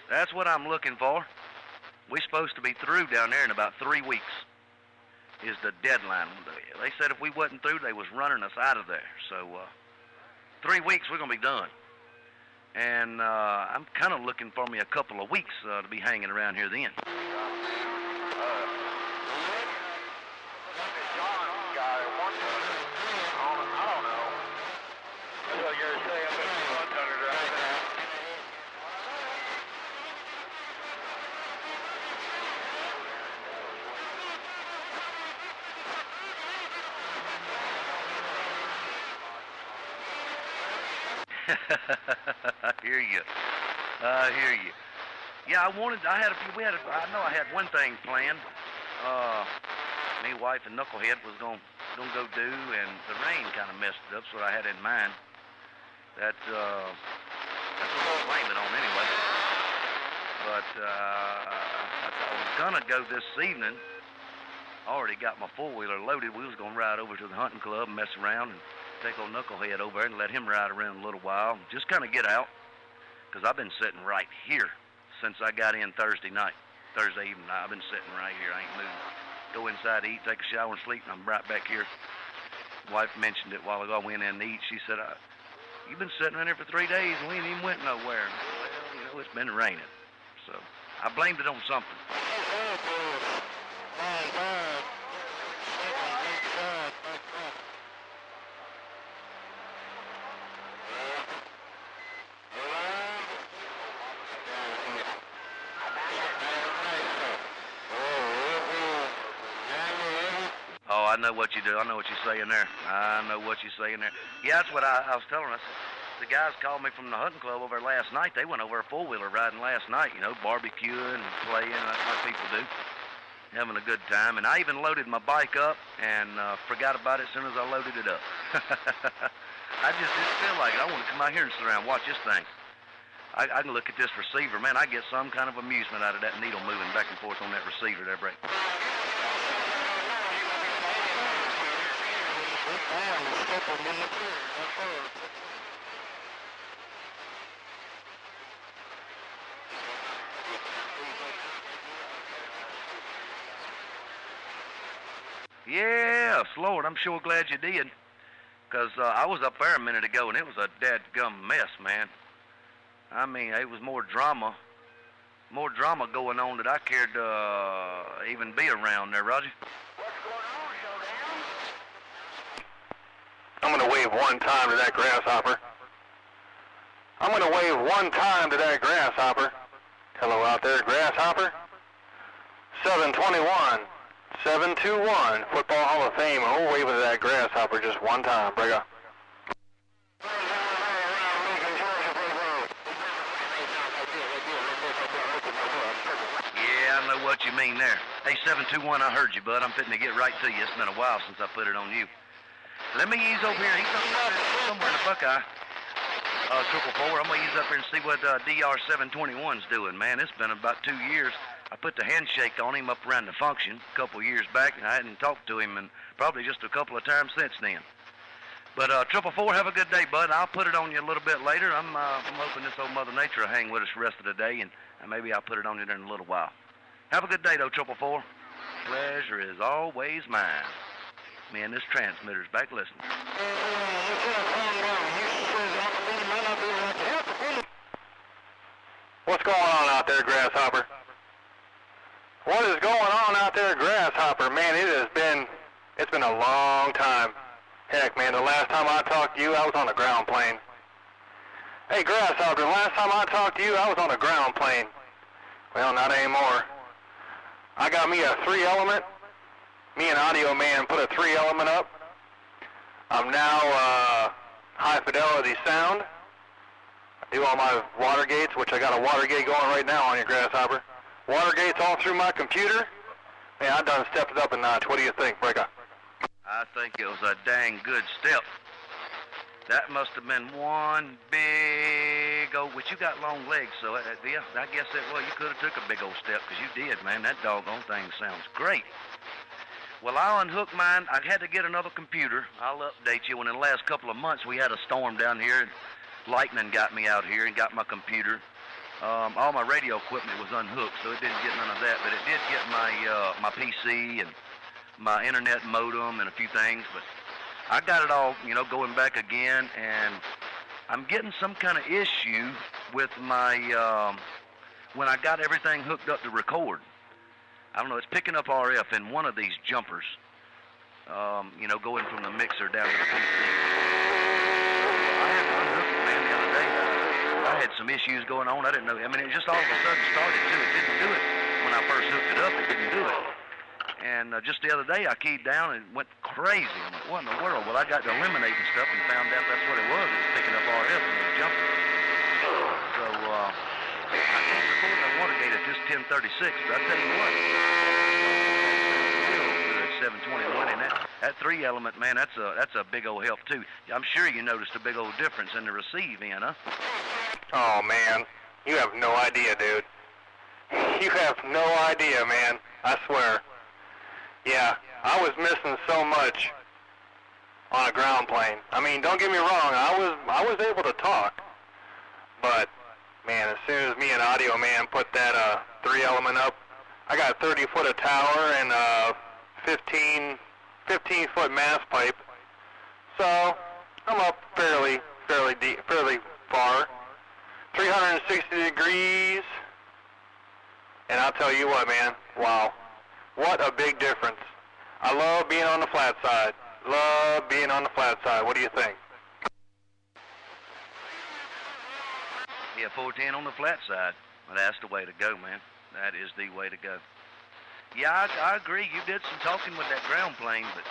That's what I'm looking for. We're supposed to be through down there in about 3 weeks is the deadline. They said if we wasn't through, they was running us out of there. So 3 weeks, we're going to be done. And I'm kind of looking for me a couple of weeks to be hanging around here then. I hear you. I hear you. Yeah, I know I had one thing planned. Me, wife, and Knucklehead was gonna go do, and the rain kind of messed it up, so I had in mind. That's what I'll blame it on anyway. But I was gonna go this evening. I already got my four-wheeler loaded. We was gonna ride over to the hunting club and mess around and take old Knucklehead over there and let him ride around a little while. Just kind of get out. Because I've been sitting right here since I got in Thursday evening. I've been sitting right here. I ain't moving. Go inside to eat, take a shower, and sleep, and I'm right back here. Wife mentioned it a while ago. I went in to eat. She said, you've been sitting around here for 3 days, and we ain't even went nowhere. Well, it's been raining. So I blamed it on something. Oh, I know what you do. I know what you're saying there. I know what you're saying there. Yeah, that's what I was telling us. The guys called me from the hunting club over last night. They went over a four-wheeler riding last night, barbecuing and playing like people do. Having a good time. And I even loaded my bike up and forgot about it as soon as I loaded it up. I just feel like it. I want to come out here and sit around and watch this thing. I can look at this receiver. Man, I get some kind of amusement out of that needle moving back and forth on that receiver there, Brett. Yeah, Lord, I'm sure glad you did. Because I was up there a minute ago, and it was a dadgum mess, man. I mean, it was more drama going on that I cared to even be around there, Roger. What's going on, Showdown? I'm going to wave one time to that grasshopper. I'm going to wave one time to that grasshopper. Hello out there, grasshopper. 721. 721, Football Hall of Fame. Oh, wave to that grasshopper just one time, Brigga. Yeah, I know what you mean there. Hey, 721, I heard you, bud. I'm fitting to get right to you. It's been a while since I put it on you. Let me ease over here. He's over there somewhere in the Buckeye. 444. I'm going to ease up here and see what DR721's doing, man. It's been about 2 years. I put the handshake on him up around the function a couple of years back, and I hadn't talked to him in probably just a couple of times since then. But 444, have a good day, bud. I'll put it on you a little bit later. I'm hoping this old Mother Nature will hang with us the rest of the day, and maybe I'll put it on you there in a little while. Have a good day, though, 444. Pleasure is always mine. Me and this transmitter's back listening. What's going on out there, grasshopper? What is going on out there, grasshopper? Man, it's been a long time. Heck, man, the last time I talked to you, I was on a ground plane. Hey, grasshopper, the last time I talked to you, I was on a ground plane. Well, not anymore. I got me a 3-element. Me and Audio Man put a 3-element up. I'm now high fidelity sound. I do all my water gates, which I got a water gate going right now on your grasshopper. Water gates all through my computer. Man, I done stepped it up a notch. What do you think, Bricka? I think it was a dang good step. That must have been one big old, but you got long legs, so yeah, I guess that, well, you could have took a big old step, because you did, man. That doggone thing sounds great. Well, I'll unhook mine. I had to get another computer. I'll update you. When in the last couple of months we had a storm down here, and lightning got me out here and got my computer. All my radio equipment was unhooked, so it didn't get none of that. But it did get my PC and my internet modem and a few things. But I got it all, going back again, and I'm getting some kind of issue with my when I got everything hooked up to record. I don't know, it's picking up RF in one of these jumpers, going from the mixer down to the PC. I had to unhook it, man, the other day. I had some issues going on. I didn't know. I mean, it just all of a sudden started to. It didn't do it when I first hooked it up. It didn't do it. And just the other day, I keyed down and it went crazy. I'm like, what in the world? Well, I got to eliminating stuff and found out that's what it was. It was picking up RF in the jumper. So, I can't record the Watergate at just 1036, but I tell you what, still good 721, and that 3-element, man, that's a big old help too. I'm sure you noticed a big old difference in the receive end, huh? Oh man, you have no idea, dude. You have no idea, man. I swear. Yeah, I was missing so much on a ground plane. I mean, don't get me wrong, I was able to talk, but man, as soon as me and Audio Man put that 3-element up, I got 30 foot of tower and 15 foot mast pipe. So I'm up fairly deep, fairly far, 360 degrees. And I'll tell you what, man, wow, what a big difference. I love being on the flat side. Love being on the flat side. What do you think? Yeah, 410 on the flat side. Well, that's the way to go, man. That is the way to go. Yeah, I agree. You did some talking with that ground plane, but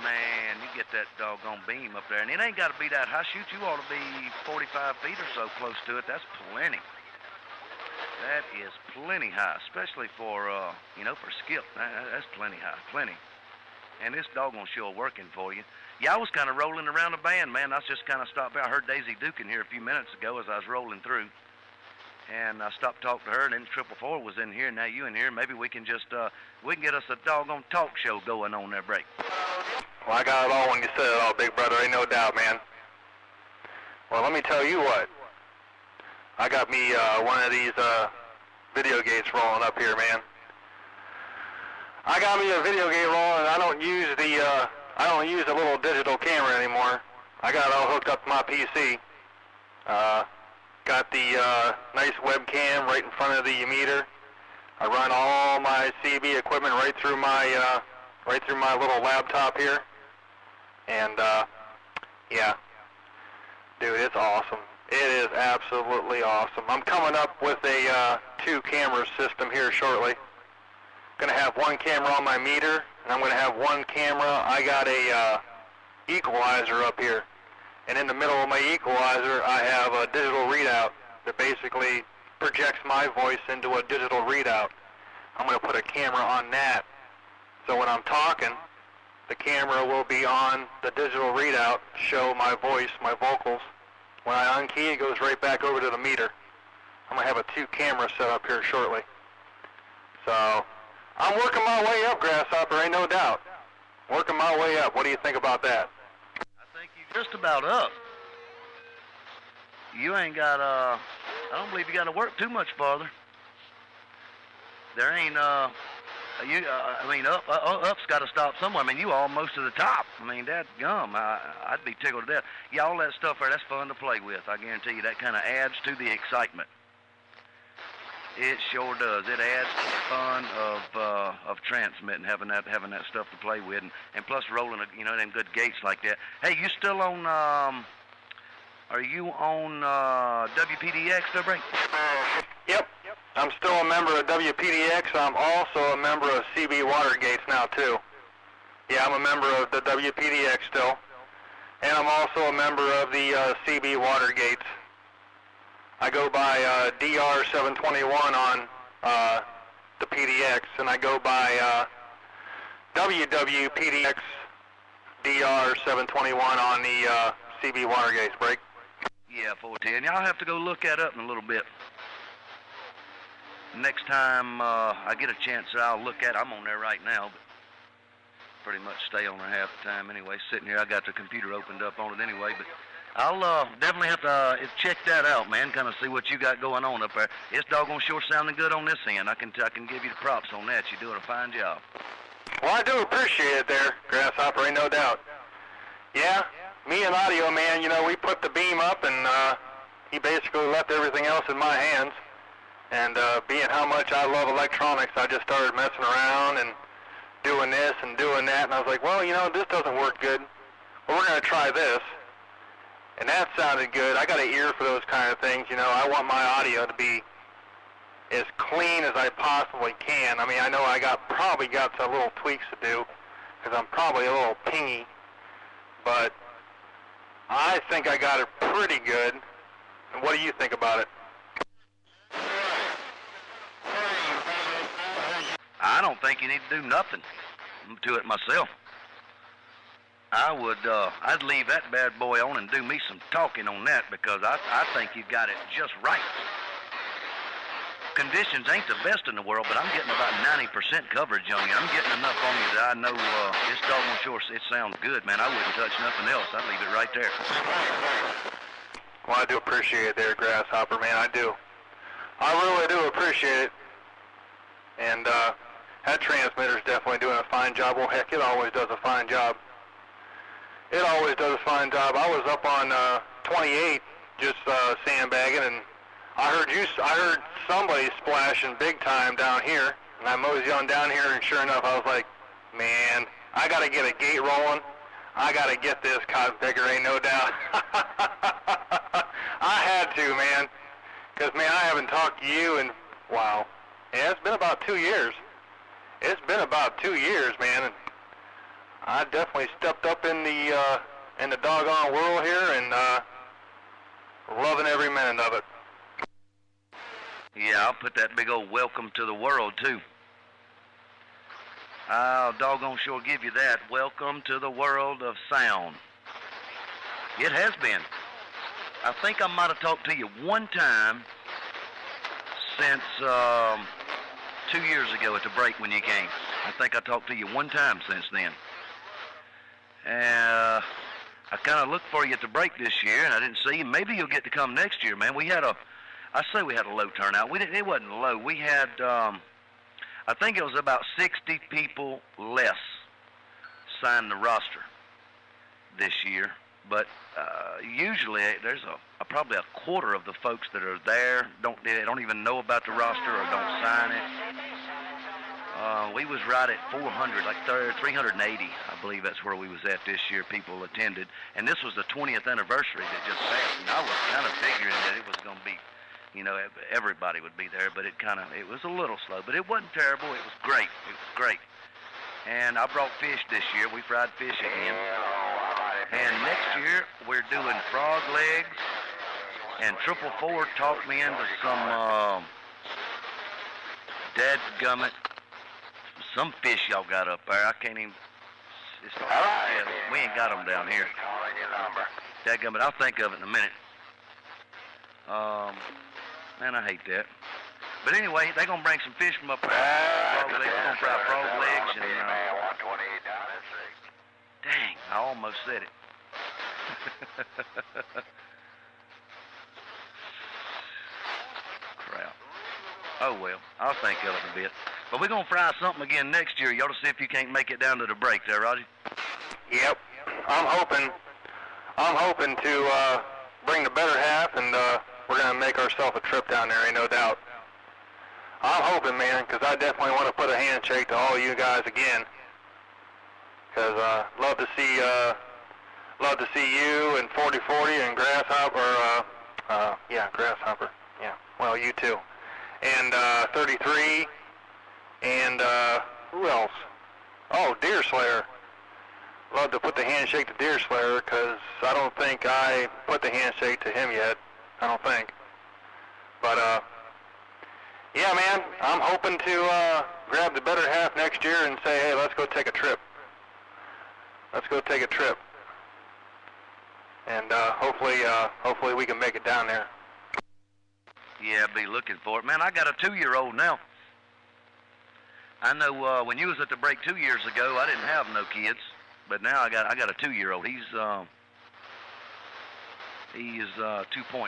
man, you get that doggone beam up there, and it ain't got to be that high. Shoot, you ought to be 45 feet or so close to it. That's plenty. That is plenty high, especially for for skip. That's plenty high, plenty. And this doggone sure working for you. Yeah, I was kind of rolling around the band, man. I was just kind of stopped by. I heard Daisy Duke in here a few minutes ago as I was rolling through. And I stopped to talk to her, and then 444 was in here, and now you in here. Maybe we can just, we can get us a doggone talk show going on there, break. Well, I got it all when you said it all, big brother. Ain't no doubt, man. Well, let me tell you what. I got me one of these video gates rolling up here, man. I got me a video gate rolling, and I don't use the little digital camera anymore. I got it all hooked up to my PC. Got the nice webcam right in front of the meter. I run all my CB equipment right through my little laptop here. And yeah, dude, it's awesome. It is absolutely awesome. I'm coming up with a 2-camera system here shortly. Going to have one camera on my meter, and I'm going to have one camera. I got a equalizer up here, and in the middle of my equalizer, I have a digital readout that basically projects my voice into a digital readout. I'm going to put a camera on that, so when I'm talking, the camera will be on the digital readout, show my voice, my vocals. When I unkey, it goes right back over to the meter. I'm going to have a 2-camera set up here shortly. So I'm working my way up, Grasshopper, ain't no doubt. Working my way up. What do you think about that? I think you're just about up. You ain't got, I don't believe you got to work too much farther. There ain't, up's got to stop somewhere. I mean, you almost to the top. I mean, that's gum. I'd be tickled to death. Yeah, all that stuff there, that's fun to play with. I guarantee you that kind of adds to the excitement. It sure does. It adds to the fun of transmitting, having that stuff to play with, and plus rolling, them good gates like that. Hey, you still on? Are you on WPDX, Break? Yep. I'm still a member of WPDX. I'm also a member of CB Watergates now too. Yeah, I'm a member of the WPDX still, and I'm also a member of the CB Watergates. I go by DR721 on the PDX, and I go by WWPDX DR721 on the CB Watergates, break. Yeah, 410. I'll have to go look that up in a little bit. Next time I get a chance, I'll look at it. I'm on there right now, but pretty much stay on there half the time anyway. Sitting here, I got the computer opened up on it anyway, but I'll definitely have to check that out, man. Kind of see what you got going on up there. It's doggone sure sounding good on this end. I can give you the props on that. You're doing a fine job. Well, I do appreciate it there, Grasshopper, ain't no doubt. Yeah, me and Audio Man, you know, we put the beam up, and he basically left everything else in my hands. And being how much I love electronics, I just started messing around and doing this and doing that. And I was like, well, you know, this doesn't work good. Well, we're going to try this. And that sounded good. I got an ear for those kind of things. You know, I want my audio to be as clean as I possibly can. I mean, I know I probably got some little tweaks to do because I'm probably a little pingy. But I think I got it pretty good. And what do you think about it? I don't think you need to do nothing to it myself. I'd leave that bad boy on and do me some talking on that because I think you got it just right. Conditions ain't the best in the world, but I'm getting about 90% coverage on you. I'm getting enough on you that I know it's doggone sure it sounds good, man. I wouldn't touch nothing else. I'd leave it right there. Well, I do appreciate it there, Grasshopper, man. I do. I really do appreciate it. And that transmitter's definitely doing a fine job. Well, heck, it always does a fine job. It always does a fine job. I was up on 28 just sandbagging, and I heard somebody splashing big time down here, and I moseyed on down here, and sure enough, I was like, man, I got to get a gate rolling. I got to get this cotton picker, ain't no doubt. I had to, man, because, man, I haven't talked to you in, wow. Yeah, it's been about 2 years. It's been about 2 years, man, and I definitely stepped up in the doggone world here and loving every minute of it. Yeah, I'll put that big old welcome to the world, too. I'll doggone sure give you that. Welcome to the world of sound. It has been. I think I might have talked to you one time since 2 years ago at the break when you came. I think I talked to you one time since then. I kind of looked for you at the break this year, and I didn't see you. Maybe you'll get to come next year, man. We had a low turnout. It wasn't low. We had, I think it was about 60 people less signed the roster this year. But usually there's probably a quarter of the folks that are there they don't even know about the roster or don't sign it. We was right at 400, like 380, I believe that's where we was at this year. People attended, and this was the 20th anniversary that just passed. And I was kind of figuring that it was going to be, you know, everybody would be there, but it was a little slow, but it wasn't terrible. It was great. It was great. And I brought fish this year. We fried fish again. And next year we're doing frog legs. And 444 talked me into some dadgummit, some fish y'all got up there. I can't even. Yeah, we ain't got them down here. Dadgummit, I'll think of it in a minute. Man, I hate that. But anyway, they're gonna bring some fish from up there. Frog legs. They're gonna fry frog legs and. Dang, I almost said it. Crap. Oh well, I'll think of it a bit. But we're gonna fry something again next year. You ought to see if you can't make it down to the break there, Roger. Yep. I'm hoping to bring the better half, and we're gonna make ourselves a trip down there, ain't no doubt. I'm hoping, man, because I definitely want to put a handshake to all you guys again. Because love to see you and 4040 and Grasshopper. Grasshopper. Yeah. Well, you too. And 33. And who else? Oh, Deer Slayer. Love to put the handshake to Deer Slayer because I don't think I put the handshake to him yet. I don't think. But yeah, man, I'm hoping to grab the better half next year and say, hey, let's go take a trip. Let's go take a trip. And hopefully we can make it down there. Yeah, be looking for it. Man, I got a 2-year-old now. I know when you was at the break 2 years ago, I didn't have no kids. But now I got a 2-year-old. He is 2.5.